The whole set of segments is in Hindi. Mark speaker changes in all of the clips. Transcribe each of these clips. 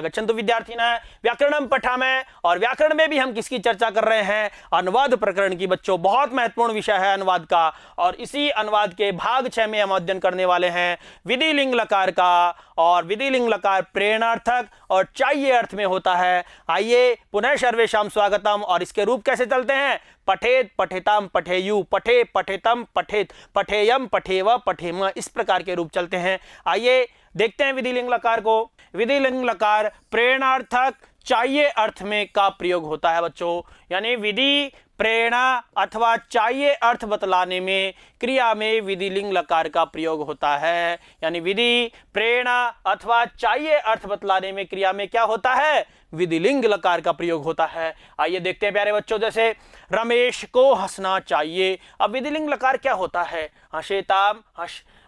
Speaker 1: गच्छन्तु विद्यार्थिनः व्याकरणं पठामः। और व्याकरण में भी हम किसकी चर्चा कर रहे हैं? अनुवाद प्रकरण की। बच्चों बहुत महत्वपूर्ण विषय है अनुवाद का, और इसी अनुवाद के भाग 6 में हम अध्ययन करने वाले हैं विधि लिंग लकार का। और विधि लिंग लकार प्रेरणार्थक और चाहिए अर्थ में होता है। आइए पुनः सर्वेषां स्वागतम। और इसके रूप कैसे चलते हैं? पठेत, पठेताम, पठेयु, पठे, पठेतम, पठेत, पठेयम, पठेव, पठेम, इस प्रकार के रूप चलते हैं। आइए देखते हैं विधि लिंग लकार को। विधि लिंग लकार प्रेरणार्थक चाहिए अर्थ में का प्रयोग होता है बच्चों। यानी विधि, प्रेरणा अथवा चाहिए अर्थ बतलाने में क्रिया में विधि लिंग लकार का प्रयोग होता है। यानी विधि, प्रेरणा अथवा चाहिए अर्थ बतलाने में क्रिया में क्या होता है? विधि लिंग लकार का प्रयोग होता है। आइए देखते हैं प्यारे बच्चों, जैसे रमेश को हंसना चाहिए। अब विधि लिंग लकार क्या होता है? हसेताम,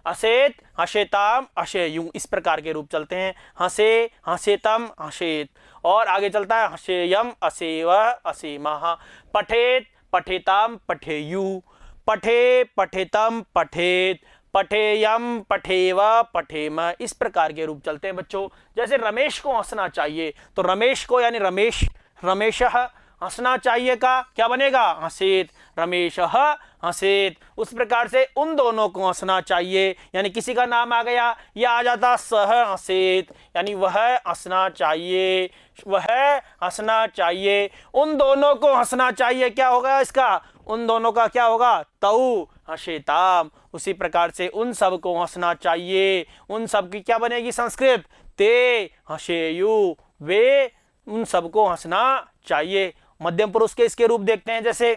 Speaker 1: हसेत, हसेताम, हसेयुं, इस प्रकार के रूप चलते हैं। हसे, हसेतम, हसेत। और आगे चलता है हसेयम, असेव, असेमः। पठेत, पठेताम, पठेयु, पठे, पठेतम, पठेत, पठेयम, पठेव, पठेम, इस प्रकार के रूप चलते हैं बच्चों। जैसे रमेश को हंसना चाहिए, तो रमेश को यानी रमेश, रमेशः हंसना चाहिए का क्या बनेगा? हसेत, रमेशः हसेत। उस प्रकार से उन दोनों को हंसना चाहिए, यानी किसी का नाम आ गया, यह आ जाता सह हसेत, यानी वह हंसना चाहिए, वह हंसना चाहिए। उन दोनों को हंसना चाहिए, क्या होगा इसका? उन दोनों का क्या होगा? तौ हसेताम। उसी प्रकार से उन सब को हंसना चाहिए, उन सब की क्या बनेगी संस्कृत? ते हसेयु, वे उन सबको हंसना चाहिए। मध्यम पुरुष के इसके रूप देखते हैं। जैसे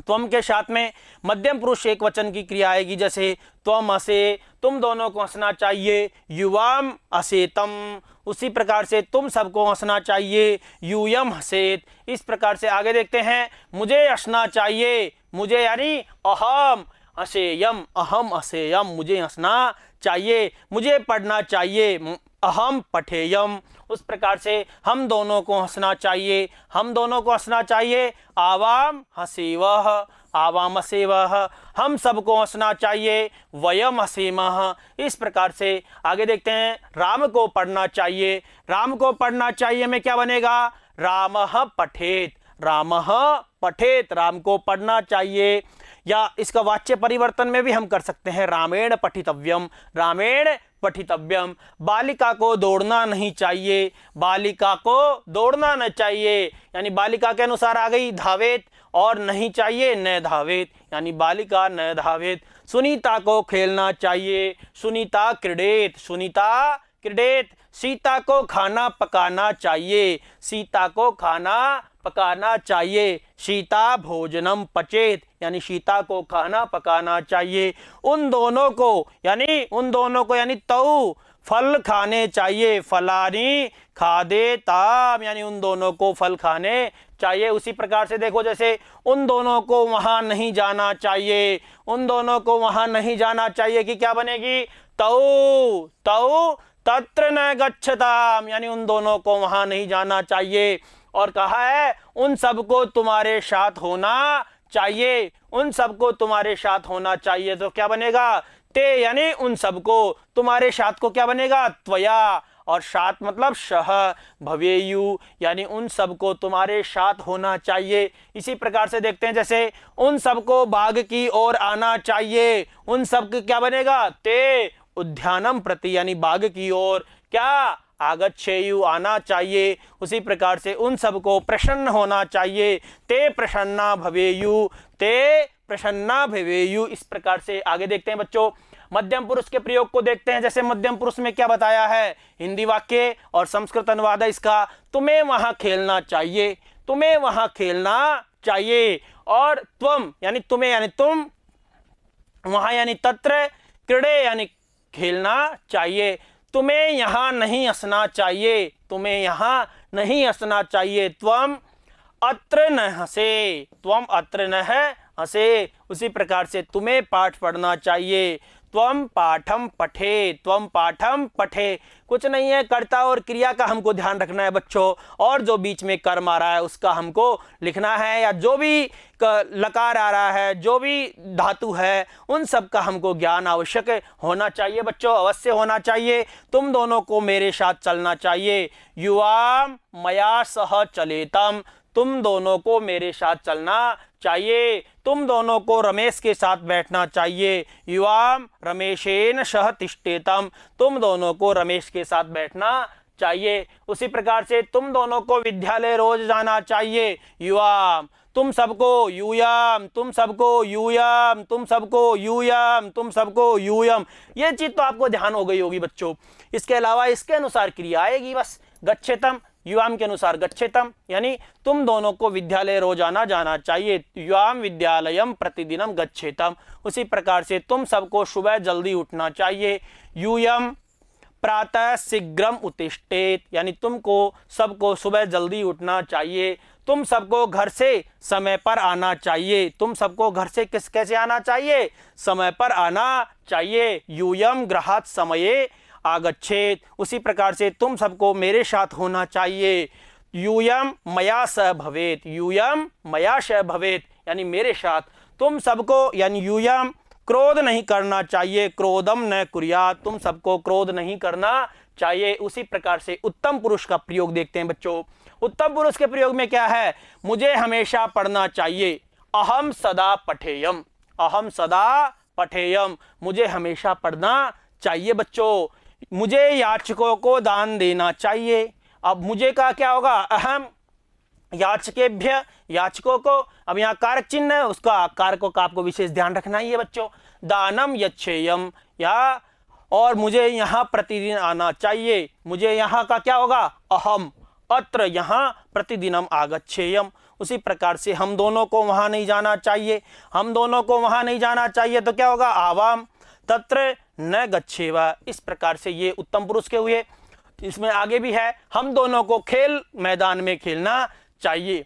Speaker 1: त्वम के साथ में मध्यम पुरुष एक वचन की क्रिया आएगी, जैसे त्वम हसे, तुम दोनों को हंसना चाहिए। युवाम हसेतम, उसी प्रकार से तुम सबको हंसना चाहिए। यूयम हसेत। इस प्रकार से आगे देखते हैं, मुझे हंसना चाहिए, मुझे यानी अहम हसेयम, अहम हसेयम, मुझे हंसना चाहिए। मुझे पढ़ना चाहिए, अहम पठेयम। उस प्रकार से हम दोनों को हंसना चाहिए, हम दोनों को हंसना चाहिए। आवाम हसेवह, आवाम हसेवह, हम सबको हंसना चाहिए। वयम हसेमः। इस प्रकार से आगे देखते हैं, राम को पढ़ना चाहिए, राम को पढ़ना चाहिए में क्या बनेगा? रामः पठेत, रामः पठेत, राम को पढ़ना चाहिए। या इसका वाच्य परिवर्तन में भी हम कर सकते हैं, रामेण पठितव्यम, रामेण पठितव्यम। बालिका को दौड़ना नहीं चाहिए, बालिका को दौड़ना न चाहिए, यानी बालिका के अनुसार आ गई धावेत, और नहीं चाहिए न धावेत, यानी बालिका न धावेत। सुनीता को खेलना चाहिए, सुनीता क्रीडेत, सुनीता क्रीडेत। सीता को खाना पकाना चाहिए, सीता को खाना पकाना चाहिए। सीता भोजनम पचेत, यानी सीता को खाना पकाना चाहिए। उन दोनों को यानी तौ फल खाने चाहिए, फलानी खादे ताम, यानी उन दोनों को फल खाने चाहिए। उसी प्रकार से देखो, जैसे उन दोनों को वहां नहीं जाना चाहिए, उन दोनों को वहां नहीं जाना चाहिए कि क्या बनेगी? तौ, तौ तत्र न गच्छताम, यानी उन दोनों को वहां नहीं जाना चाहिए। और कहा है उन सबको तुम्हारे साथ होना चाहिए, उन सबको तुम्हारे साथ होना चाहिए, तो क्या बनेगा? ते, यानी उन सबको, तुम्हारे साथ को क्या बनेगा? त्वया, और साथ मतलब शह, भवेयु, यानी उन सबको तुम्हारे साथ होना चाहिए। इसी प्रकार से देखते हैं, जैसे उन सबको बाग की ओर आना चाहिए, उन सब क्या बनेगा? ते उद्यानम प्रति, यानी बाग की ओर क्या? आगच्छेयु, आना चाहिए। उसी प्रकार से उन सबको प्रसन्न होना चाहिए, ते प्रसन्ना भवेयु, ते प्रसन्ना भवेयु। इस प्रकार से आगे देखते हैं बच्चों, मध्यम पुरुष के प्रयोग को देखते हैं। जैसे मध्यम पुरुष में क्या बताया है? हिंदी वाक्य और संस्कृत अनुवाद है इसका। तुम्हें वहां खेलना चाहिए, तुम्हें वहां खेलना चाहिए। और त्वम यानी तुम्हें, यानी तुम, वहां यानी तत्र, क्रीडे यानी खेलना चाहिए। तुम्हें यहां नहीं हंसना चाहिए, तुम्हें यहां नहीं हंसना चाहिए। त्वम अत्र न हंसे, त्वम अत्र न हंसे। उसी प्रकार से तुम्हें पाठ पढ़ना चाहिए, त्वम पाठम पठे, त्वम पाठम पठे। कुछ नहीं है, कर्ता और क्रिया का हमको ध्यान रखना है बच्चों, और जो बीच में कर्म आ रहा है उसका हमको लिखना है, या जो भी लकार आ रहा है, जो भी धातु है, उन सब का हमको ज्ञान आवश्यक होना चाहिए बच्चों, अवश्य होना चाहिए। तुम दोनों को मेरे साथ चलना चाहिए। युवाम मया सह चलेतम, तुम दोनों को मेरे साथ चलना चाहिए। तुम दोनों को रमेश के साथ बैठना चाहिए। युवाम रमेशेन सह तिष्ठेतम, तुम दोनों को रमेश के साथ बैठना चाहिए। उसी प्रकार से तुम दोनों को विद्यालय रोज जाना चाहिए। युवाम, तुम सबको यूयम, तुम सबको यूयम, तुम सबको यूयम, तुम सबको यूयम। ये चीज तो आपको ध्यान हो गई होगी बच्चों। इसके अलावा इसके अनुसार क्रिया आएगी बस, गच्छेतम, युवाम के अनुसार गच्छेतम, यानी तुम दोनों को विद्यालय रोजाना जाना चाहिए। युवाम विद्यालयम प्रतिदिनम गच्छेतम। उसी प्रकार से तुम सबको सुबह जल्दी उठना चाहिए। यूयम प्रातः शीघ्रम उत्तिष्ठेत, यानी तुमको सबको सुबह जल्दी उठना चाहिए। तुम सबको घर से समय पर आना चाहिए। तुम सबको घर से कैसे आना चाहिए? समय पर आना चाहिए। यूयम गृहात् समये आगच्छेत, उसी प्रकार से तुम सबको मेरे साथ होना चाहिए। यूयम मया स भवेत, यूयम मया स भवेत, यानी मेरे साथ। तुम सबको, यानी यूयम क्रोध नहीं करना चाहिए, क्रोधम न कुर्यात, तुम सबको क्रोध नहीं करना चाहिए। उसी प्रकार से उत्तम पुरुष का प्रयोग देखते हैं बच्चों। उत्तम पुरुष के प्रयोग में क्या है? मुझे हमेशा पढ़ना चाहिए। अहम सदा पठेयम, अहम सदा पठेयम, मुझे हमेशा पढ़ना चाहिए बच्चों। मुझे याचकों को दान देना चाहिए। अब मुझे का क्या होगा? अहम याचकेभ्य, याचकों को। अब यहाँ कारक चिन्ह है, उसका कारकों का आपको विशेष ध्यान रखना ही है बच्चों। दानम यच्छेयम, या और मुझे यहाँ प्रतिदिन आना चाहिए। मुझे यहाँ का क्या होगा? अहम, अत्र यहाँ प्रतिदिनम आगच्छेयम। उसी प्रकार से हम दोनों को वहां नहीं जाना चाहिए। हम दोनों को वहां नहीं जाना चाहिए तो क्या होगा? आवाम तत्र न गच्छेवा। इस प्रकार से ये उत्तम पुरुष के हुए। इसमें आगे भी है, हम दोनों को खेल मैदान में खेलना चाहिए।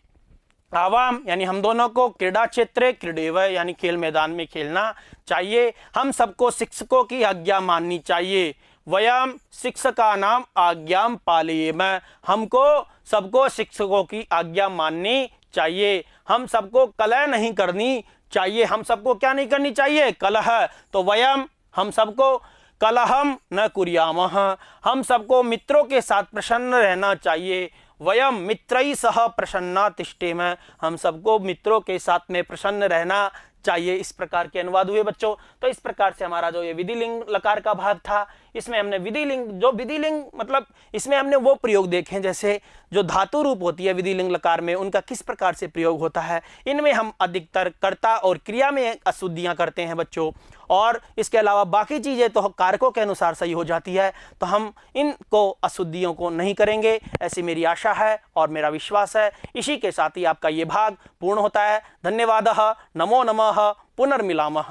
Speaker 1: आवाम यानी हम दोनों को क्रीड़ा क्षेत्र क्रीडेव, यानी खेल मैदान में खेलना चाहिए। हम सबको शिक्षकों की आज्ञा माननी चाहिए। वयम शिक्षका नाम आज्ञाम पालयेम, हमको सबको शिक्षकों की आज्ञा माननी चाहिए। हम सबको कलह नहीं करनी चाहिए। हम सबको क्या नहीं करनी चाहिए? कलह। तो वयम, हम सबको कलहम न कुर्यामः, हम सबको मित्रों के साथ प्रसन्न रहना चाहिए। वयम मित्रैः सह प्रसन्ना तिष्ठेम, हम सबको मित्रों के साथ में प्रसन्न रहना चाहिए। इस प्रकार के अनुवाद हुए बच्चों। तो इस प्रकार से हमारा जो ये विधिलिंग लकार का भाग था, इसमें हमने विधिलिंग, जो विधिलिंग मतलब इसमें हमने वो प्रयोग देखे, जैसे जो धातु रूप होती है विधिलिंग लकार में, उनका किस प्रकार से प्रयोग होता है। इनमें हम अधिकतर कर्ता और क्रिया में अशुद्धियां करते हैं बच्चों, और इसके अलावा बाकी चीजें तो कारकों के अनुसार सही हो जाती है। तो हम इनको अशुद्धियों को नहीं करेंगे, ऐसी मेरी आशा है और मेरा विश्वास है। इसी के साथ ही आपका ये भाग पूर्ण होता है। धन्यवादः, नमो नमः, पुनर्मिलामः।